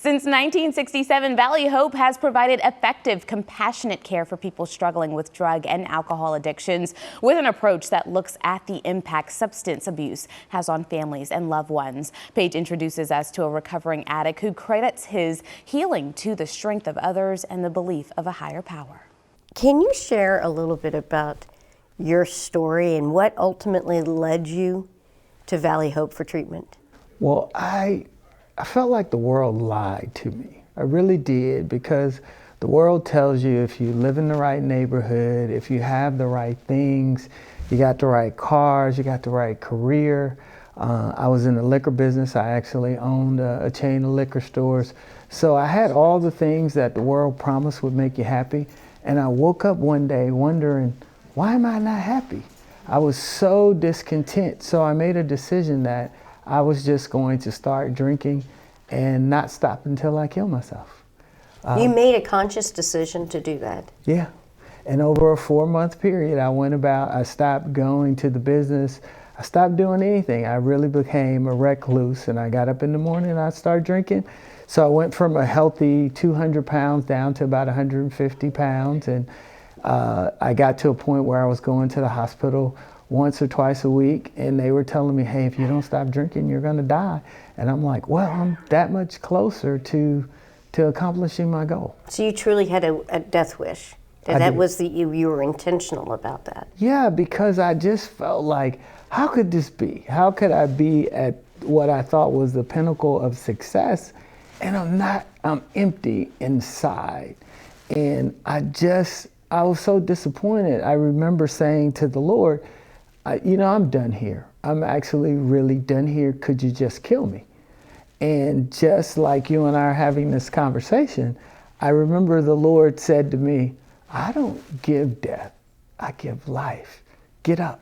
Since 1967, Valley Hope has provided effective, compassionate care for people struggling with drug and alcohol addictions with an approach that looks at the impact substance abuse has on families and loved ones. Paige introduces us to a recovering addict who credits his healing to the strength of others and the belief of a higher power. Can you share a little bit about your story and what ultimately led you to Valley Hope for treatment? Well, I felt like the world lied to me. I really did, because the world tells you if you live in the right neighborhood, if you have the right things, you got the right cars, you got the right career. I was in the liquor business. I actually owned a chain of liquor stores. So I had all the things that the world promised would make you happy. And I woke up one day wondering, why am I not happy? I was so discontent. So I made a decision that I was just going to start drinking and not stop until I kill myself. You made a conscious decision to do that? Yeah. And over a 4-month period, I stopped going to the business. I stopped doing anything. I really became a recluse, and I got up in the morning and I started drinking. So I went from a healthy 200 pounds down to about 150 pounds. And I got to a point where I was going to the hospital once or twice a week, and they were telling me, hey, if you don't stop drinking, you're gonna die. And I'm like, well, I'm that much closer to accomplishing my goal. So you truly had a death wish. You were intentional about that. Yeah, because I just felt like, how could this be? How could I be at what I thought was the pinnacle of success, and I'm empty inside. And I was so disappointed. I remember saying to the Lord, I'm done here. I'm actually really done here. Could you just kill me? And just like you and I are having this conversation, I remember the Lord said to me, I don't give death, I give life. Get up.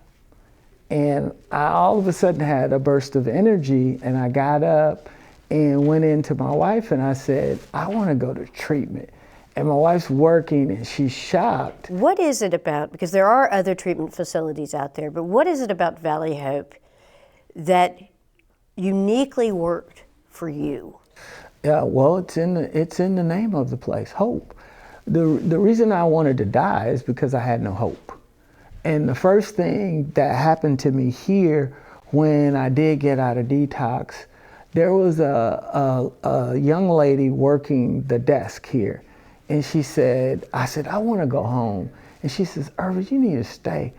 And I all of a sudden had a burst of energy, and I got up and went into my wife and I said, I want to go to treatment. And my wife's working and she's shocked. What is it about, because there are other treatment facilities out there, but what is it about Valley Hope that uniquely worked for you? Yeah, well, it's in the name of the place, hope. The reason I wanted to die is because I had no hope. And the first thing that happened to me here when I did get out of detox, there was a young lady working the desk here. And I said, I want to go home. And she says, Irvin, you need to stay.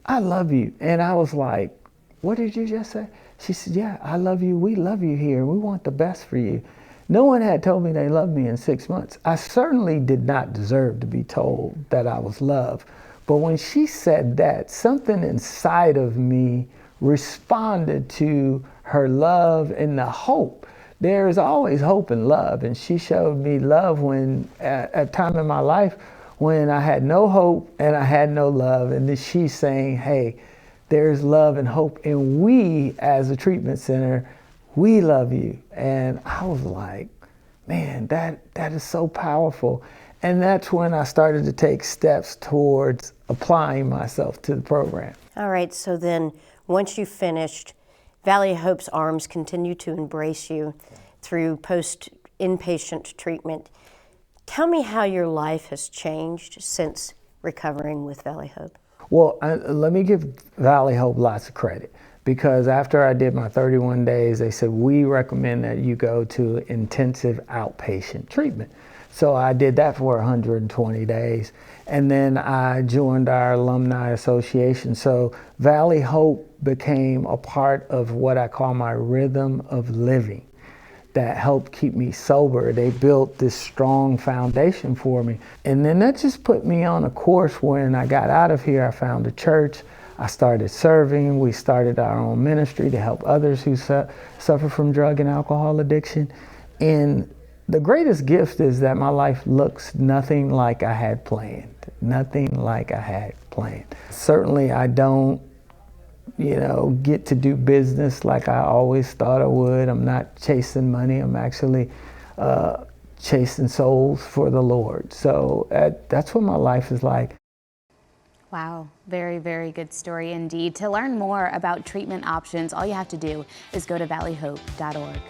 I love you. And I was like, what did you just say? She said, yeah, I love you. We love you here. We want the best for you. No one had told me they loved me in 6 months. I certainly did not deserve to be told that I was loved. But when she said that, something inside of me responded to her love and the hope. There is always hope and love, and she showed me love when, at a time in my life when I had no hope and I had no love, and then she's saying, hey, there's love and hope, and we as a treatment center, we love you. And I was like, man, that is so powerful. And that's when I started to take steps towards applying myself to the program. All right, so then once you finished, Valley Hope's arms continue to embrace you through post-inpatient treatment. Tell me how your life has changed since recovering with Valley Hope. Well, let me give Valley Hope lots of credit, because after I did my 31 days, they said, we recommend that you go to intensive outpatient treatment. So I did that for 120 days. And then I joined our alumni association. So Valley Hope became a part of what I call my rhythm of living that helped keep me sober. They built this strong foundation for me. And then that just put me on a course. When I got out of here, I found a church. I started serving. We started our own ministry to help others who suffer from drug and alcohol addiction. And the greatest gift is that my life looks nothing like I had planned. Nothing like I had planned. Certainly I don't, get to do business like I always thought I would. I'm not chasing money. I'm actually chasing souls for the Lord. So that's what my life is like. Wow, very, very good story indeed. To learn more about treatment options, all you have to do is go to valleyhope.org.